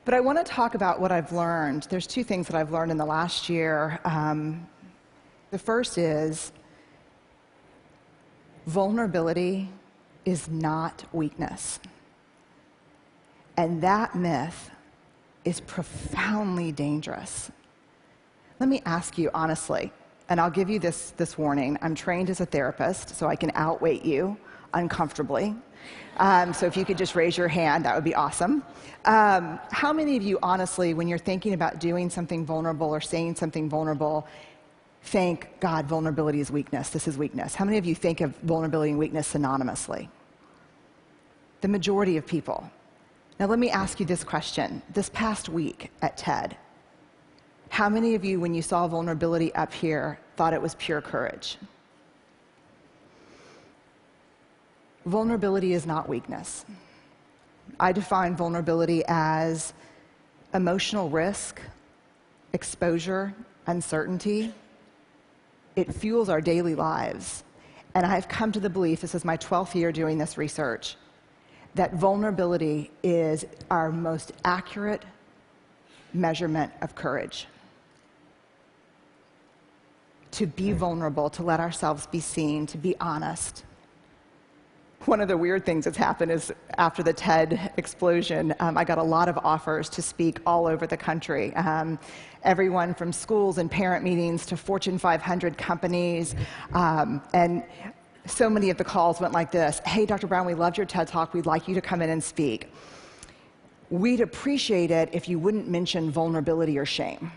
But I want to talk about what I've learned. There's two things that I've learned in the last year. The first is vulnerability is not weakness. And that myth is profoundly dangerous. Let me ask you honestly, and I'll give you this warning. I'm trained as a therapist, so I can outweight you uncomfortably. So if you could just raise your hand, that would be awesome. How many of you, honestly, when you're thinking about doing something vulnerable or saying something vulnerable, think, God, vulnerability is weakness, this is weakness? How many of you think of vulnerability and weakness synonymously? The majority of people. Now let me ask you this question. This past week at TED, how many of you, when you saw vulnerability up here, thought it was pure courage? Vulnerability is not weakness. I define vulnerability as emotional risk, exposure, uncertainty. It fuels our daily lives. And I've come to the belief, this is my 12th year doing this research, that vulnerability is our most accurate measurement of courage. To be vulnerable, to let ourselves be seen, to be honest. One of the weird things that's happened is after the TED explosion, I got a lot of offers to speak all over the country. Everyone from schools and parent meetings to Fortune 500 companies. And so many of the calls went like this. Hey, Dr. Brown, we loved your TED Talk. We'd like you to come in and speak. We'd appreciate it if you wouldn't mention vulnerability or shame.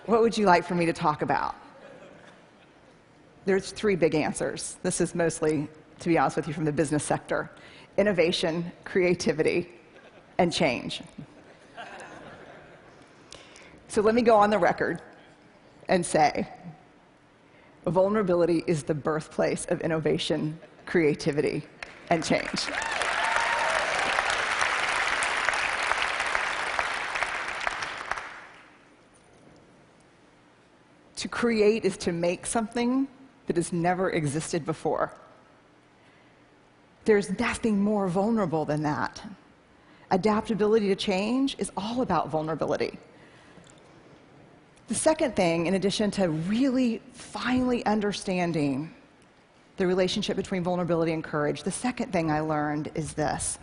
What would you like for me to talk about? There's three big answers. This is mostly, to be honest with you, from the business sector. Innovation, creativity, and change. So let me go on the record and say, vulnerability is the birthplace of innovation, creativity, and change. To create is to make something that has never existed before. There's nothing more vulnerable than that. Adaptability to change is all about vulnerability. The second thing, in addition to really finally understanding the relationship between vulnerability and courage, the second thing I learned is this.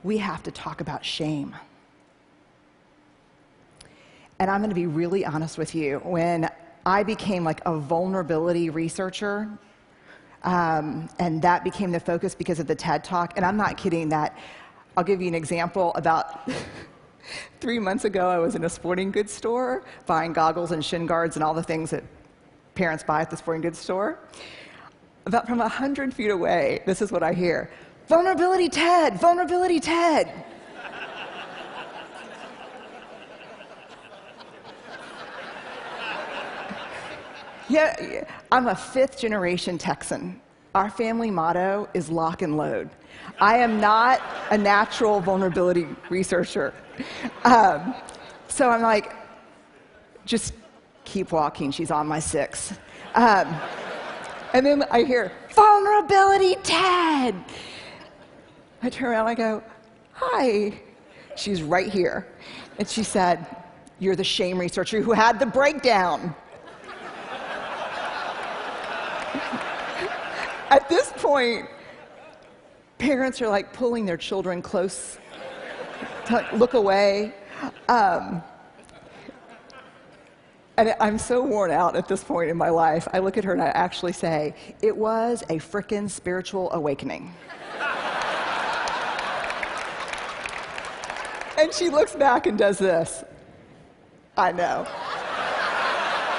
We have to talk about shame. And I'm going to be really honest with you. When I became like a vulnerability researcher, and that became the focus because of the TED Talk, and I'm not kidding that. I'll give you an example. About 3 months ago, I was in a sporting goods store buying goggles and shin guards and all the things that parents buy at the sporting goods store. About from 100 feet away, this is what I hear. Vulnerability TED, vulnerability TED. Yeah, I'm a fifth-generation Texan. Our family motto is lock and load. I am not a natural vulnerability researcher. So I'm like, just keep walking, she's on my 6. And then I hear, vulnerability TED. I turn around and I go, hi. She's right here. And she said, you're the shame researcher who had the breakdown. At this point, parents are like pulling their children close to look away. And I'm so worn out at this point in my life. I look at her and I actually say, it was a frickin' spiritual awakening. And she looks back and does this. I know.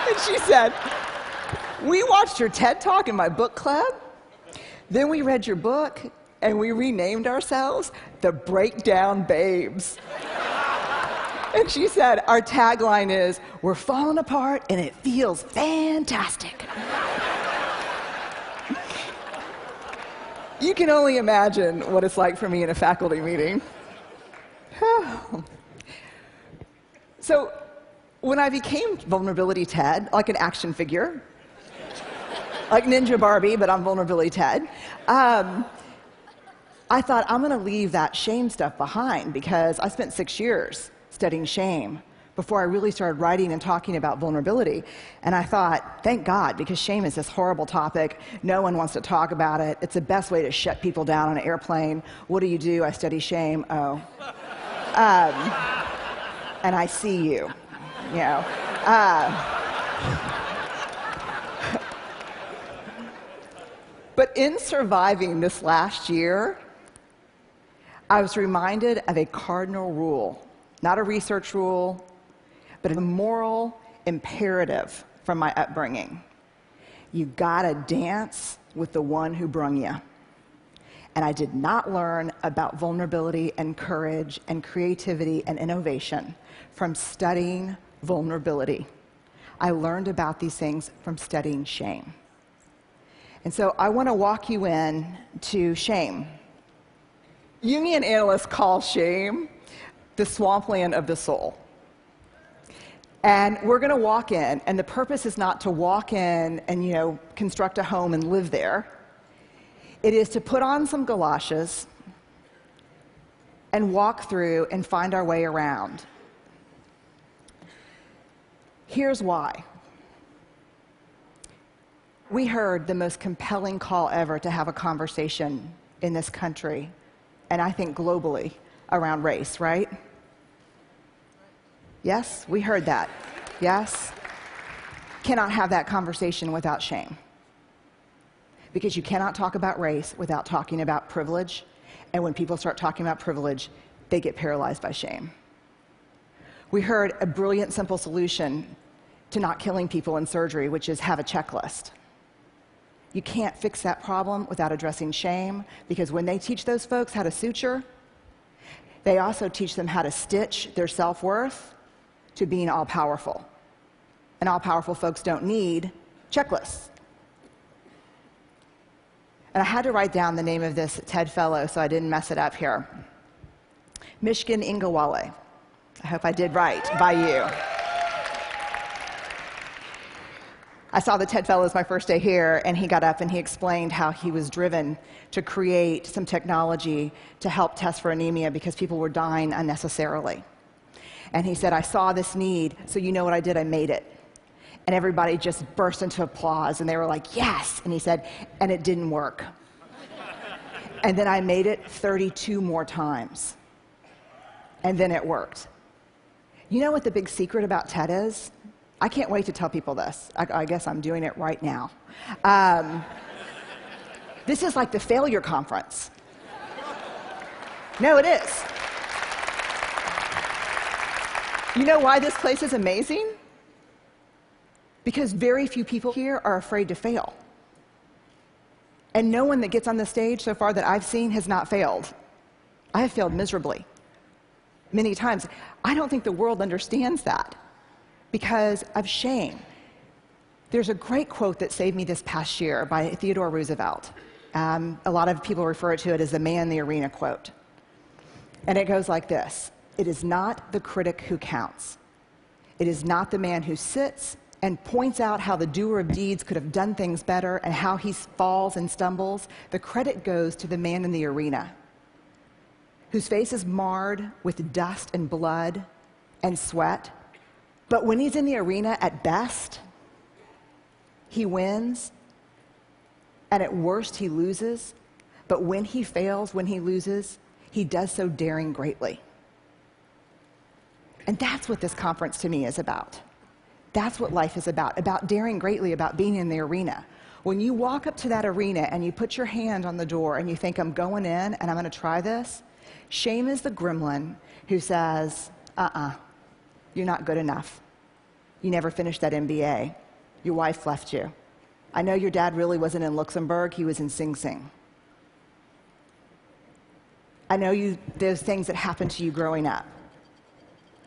And she said, we watched your TED Talk in my book club. Then we read your book, and we renamed ourselves the Breakdown Babes. And she said, our tagline is, we're falling apart, and it feels fantastic. You can only imagine what it's like for me in a faculty meeting. So when I became Vulnerability TED, like an action figure, like Ninja Barbie, but I'm Vulnerability Ted. I thought, I'm going to leave that shame stuff behind because I spent 6 years studying shame before I really started writing and talking about vulnerability. And I thought, thank God, because shame is this horrible topic. No one wants to talk about it. It's the best way to shut people down on an airplane. What do? I study shame. Oh. And I see you, you know. But in surviving this last year, I was reminded of a cardinal rule, not a research rule, but a moral imperative from my upbringing. You gotta dance with the one who brung you. And I did not learn about vulnerability and courage and creativity and innovation from studying vulnerability. I learned about these things from studying shame. And so I want to walk you in to shame. Jungian analysts call shame the swampland of the soul. And we're going to walk in, and the purpose is not to walk in and, construct a home and live there. It is to put on some galoshes and walk through and find our way around. Here's why. We heard the most compelling call ever to have a conversation in this country, and I think globally, around race, right? Yes, we heard that. Yes? Cannot have that conversation without shame. Because you cannot talk about race without talking about privilege, and when people start talking about privilege, they get paralyzed by shame. We heard a brilliant, simple solution to not killing people in surgery, which is have a checklist. You can't fix that problem without addressing shame, because when they teach those folks how to suture, they also teach them how to stitch their self-worth to being all-powerful. And all-powerful folks don't need checklists. And I had to write down the name of this TED Fellow so I didn't mess it up here. Mishkin Ingawale. I hope I did right by you. I saw the TED Fellows my first day here, and he got up and he explained how he was driven to create some technology to help test for anemia because people were dying unnecessarily. And he said, I saw this need, so you know what I did? I made it. And everybody just burst into applause, and they were like, yes! And he said, and it didn't work. And then I made it 32 more times. And then it worked. You know what the big secret about TED is? I can't wait to tell people this. I guess I'm doing it right now. This is like the failure conference. No, it is. You know why this place is amazing? Because very few people here are afraid to fail. And no one that gets on the stage so far that I've seen has not failed. I have failed miserably, many times. I don't think the world understands that because of shame. There's a great quote that saved me this past year by Theodore Roosevelt. A lot of people refer to it as the man in the arena quote. And it goes like this: it is not the critic who counts. It is not the man who sits and points out how the doer of deeds could have done things better and how he falls and stumbles. The credit goes to the man in the arena, whose face is marred with dust and blood and sweat. But when he's in the arena, at best, he wins, and at worst, he loses. But when he fails, when he loses, he does so daring greatly. And that's what this conference to me is about. That's what life is about daring greatly, about being in the arena. When you walk up to that arena and you put your hand on the door and you think, I'm going in and I'm going to try this, shame is the gremlin who says, you're not good enough. You never finished that MBA. Your wife left you. I know your dad really wasn't in Luxembourg, he was in Sing Sing. I know those things that happened to you growing up.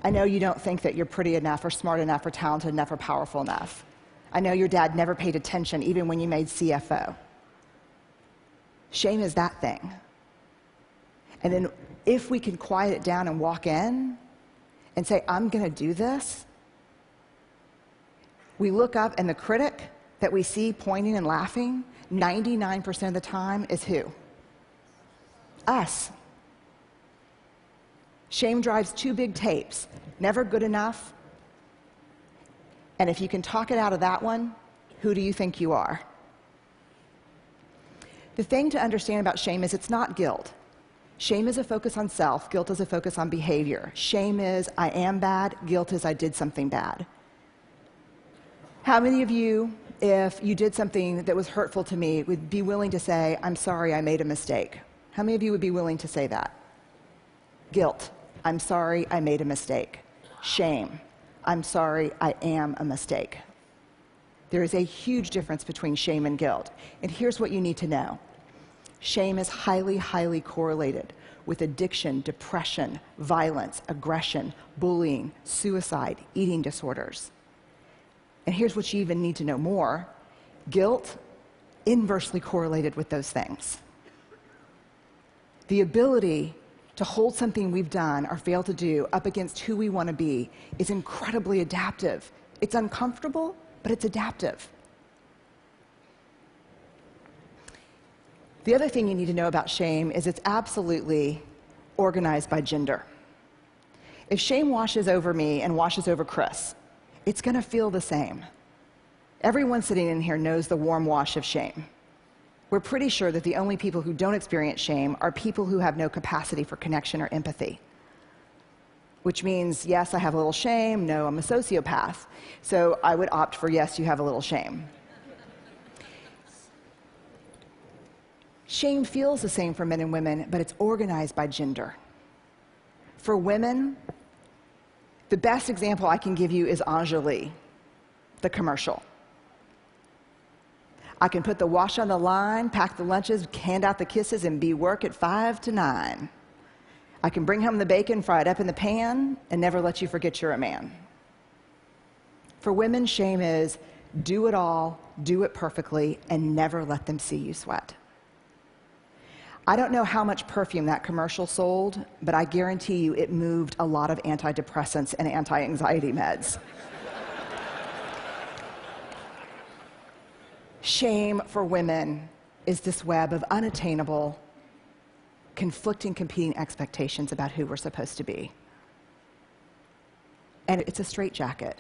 I know you don't think that you're pretty enough or smart enough or talented enough or powerful enough. I know your dad never paid attention even when you made CFO. Shame is that thing. And then if we can quiet it down and walk in and say, I'm going to do this, we look up and the critic that we see pointing and laughing, 99% of the time is who? Us. Shame drives two big tapes, never good enough, and if you can talk it out of that one, who do you think you are? The thing to understand about shame is it's not guilt. Shame is a focus on self, guilt is a focus on behavior. Shame is I am bad, guilt is I did something bad. How many of you, if you did something that was hurtful to me, would be willing to say, I'm sorry, I made a mistake? How many of you would be willing to say that? Guilt, I'm sorry, I made a mistake. Shame, I'm sorry, I am a mistake. There is a huge difference between shame and guilt. And here's what you need to know. Shame is highly, highly correlated with addiction, depression, violence, aggression, bullying, suicide, eating disorders. And here's what you even need to know more. Guilt, inversely correlated with those things. The ability to hold something we've done or failed to do up against who we want to be is incredibly adaptive. It's uncomfortable, but it's adaptive. The other thing you need to know about shame is it's absolutely organized by gender. If shame washes over me and washes over Chris, it's going to feel the same. Everyone sitting in here knows the warm wash of shame. We're pretty sure that the only people who don't experience shame are people who have no capacity for connection or empathy. Which means, yes, I have a little shame, no, I'm a sociopath. So I would opt for yes, you have a little shame. Shame feels the same for men and women, but it's organized by gender. For women, the best example I can give you is Angeli, the commercial. I can put the wash on the line, pack the lunches, hand out the kisses, and be work at 5 to 9. I can bring home the bacon, fry it up in the pan, and never let you forget you're a man. For women, shame is do it all, do it perfectly, and never let them see you sweat. I don't know how much perfume that commercial sold, but I guarantee you it moved a lot of antidepressants and anti-anxiety meds. Shame for women is this web of unattainable, conflicting, competing expectations about who we're supposed to be. And it's a straitjacket.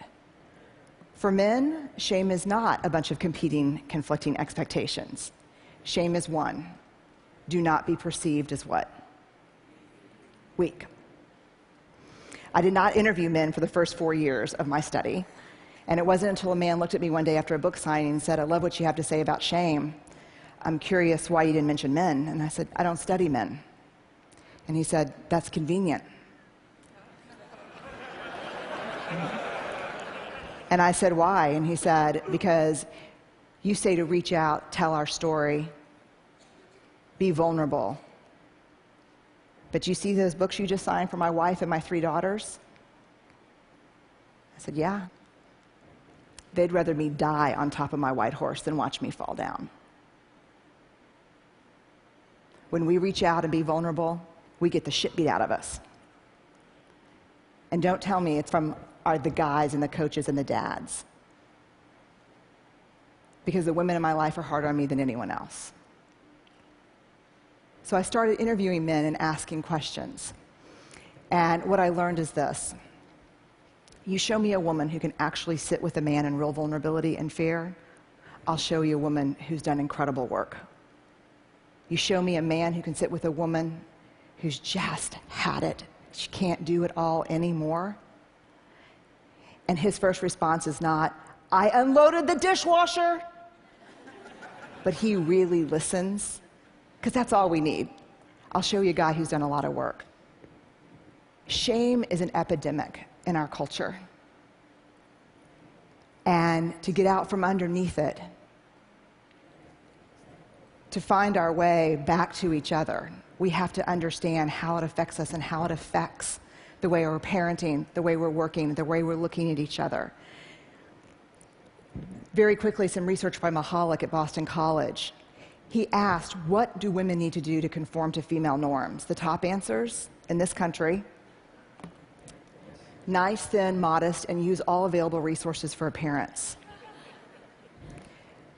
For men, shame is not a bunch of competing, conflicting expectations. Shame is one. Do not be perceived as what? Weak. I did not interview men for the first 4 years of my study. And it wasn't until a man looked at me one day after a book signing and said, I love what you have to say about shame. I'm curious why you didn't mention men. And I said, I don't study men. And he said, that's convenient. And I said, why? And he said, because you say to reach out, tell our story, be vulnerable. But you see those books you just signed for my wife and my 3 daughters? I said, yeah. They'd rather me die on top of my white horse than watch me fall down. When we reach out and be vulnerable, we get the shit beat out of us. And don't tell me it's from the guys and the coaches and the dads. Because the women in my life are harder on me than anyone else. So I started interviewing men and asking questions. And what I learned is this. You show me a woman who can actually sit with a man in real vulnerability and fear, I'll show you a woman who's done incredible work. You show me a man who can sit with a woman who's just had it. She can't do it all anymore. And his first response is not, I unloaded the dishwasher. But he really listens, because that's all we need. I'll show you a guy who's done a lot of work. Shame is an epidemic in our culture. And to get out from underneath it, to find our way back to each other, we have to understand how it affects us and how it affects the way we're parenting, the way we're working, the way we're looking at each other. Very quickly, some research by Mahalik at Boston College. He asked, what do women need to do to conform to female norms? The top answers in this country: nice, thin, modest, and use all available resources for appearance.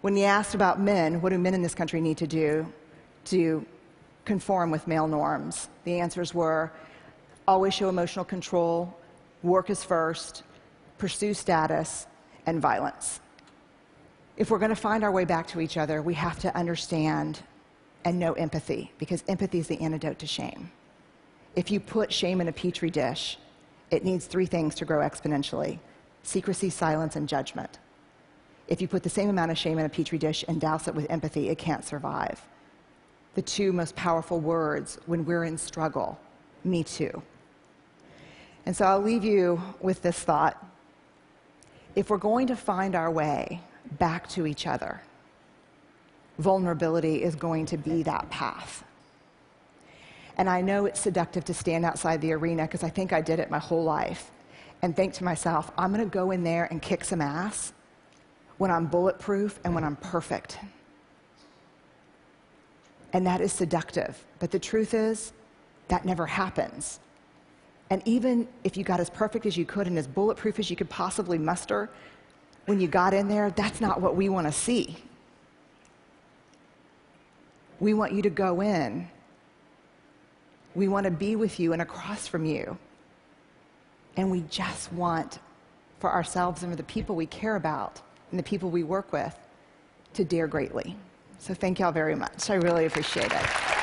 When you asked about men, what do men in this country need to do to conform with male norms? The answers were always show emotional control, work is first, pursue status, and violence. If we're going to find our way back to each other, we have to understand and know empathy, because empathy is the antidote to shame. If you put shame in a petri dish, it needs 3 things to grow exponentially: secrecy, silence, and judgment. If you put the same amount of shame in a petri dish and douse it with empathy, it can't survive. The 2 most powerful words when we're in struggle: me too. And so I'll leave you with this thought. If we're going to find our way back to each other, vulnerability is going to be that path. And I know it's seductive to stand outside the arena, because I think I did it my whole life, and think to myself, I'm going to go in there and kick some ass when I'm bulletproof and when I'm perfect. And that is seductive. But the truth is, that never happens. And even if you got as perfect as you could and as bulletproof as you could possibly muster, when you got in there, that's not what we want to see. We want you to go in. We want to be with you and across from you. And we just want, for ourselves and for the people we care about and the people we work with, to dare greatly. So thank y'all very much. I really appreciate it.